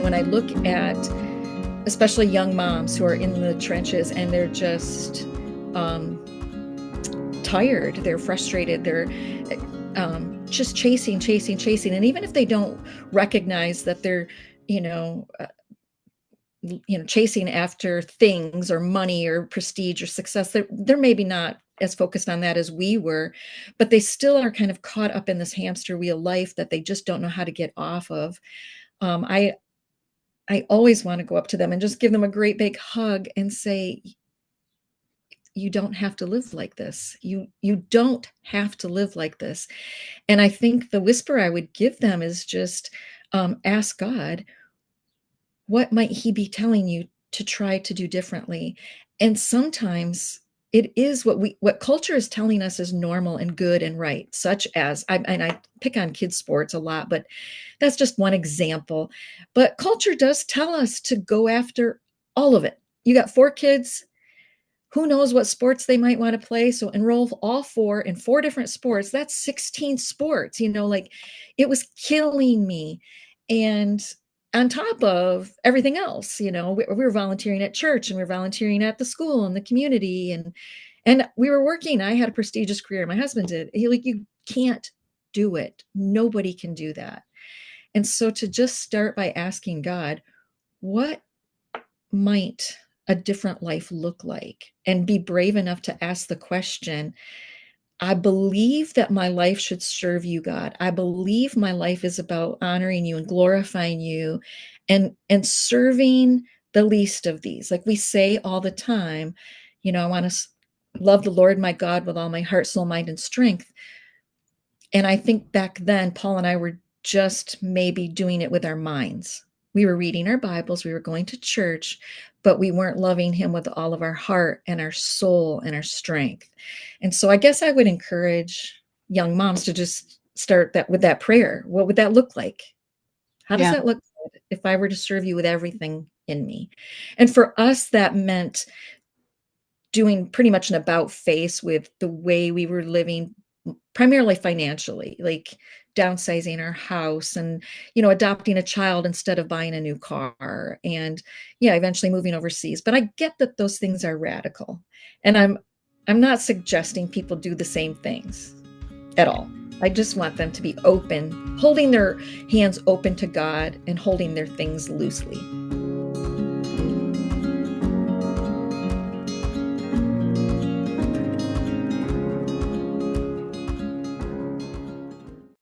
when I look at especially young moms who are in the trenches and they're just tired, they're frustrated, they're just chasing. And even if they don't recognize that they're, you know, chasing after things or money or prestige or success, they're maybe not as focused on that as we were, but they still are kind of caught up in this hamster wheel life that they just don't know how to get off of. I always want to go up to them and just give them a great big hug and say, you don't have to live like this. You don't have to live like this. And I think the whisper I would give them is just ask God, what might he be telling you to try to do differently? And sometimes it is what culture is telling us is normal and good and right, such as and I pick on kids sports a lot, but that's just one example. But culture does tell us to go after all of it. You got 4 kids, who knows what sports they might want to play, so enroll all 4 in 4 different sports. That's 16 sports, like it was killing me. And on top of everything else, we were volunteering at church and we were volunteering at the school and the community, and we were working. I had a prestigious career. My husband did. You can't do it. Nobody can do that. And so to just start by asking God, what might a different life look like? And be brave enough to ask the question, I believe that my life should serve you, God. I believe my life is about honoring you and glorifying you and serving the least of these. Like we say all the time, I want to love the Lord my God with all my heart, soul, mind, and strength. And I think back then, Paul and I were just maybe doing it with our minds. We were reading our Bibles, we were going to church, but we weren't loving him with all of our heart and our soul and our strength. And so I guess I would encourage young moms to just start that with that prayer. What would that look like? How does that look if I were to serve you with everything in me? And for us, that meant doing pretty much an about face with the way we were living, primarily financially, like downsizing our house and, adopting a child instead of buying a new car and eventually moving overseas. But I get that those things are radical. And I'm not suggesting people do the same things at all. I just want them to be open, holding their hands open to God and holding their things loosely.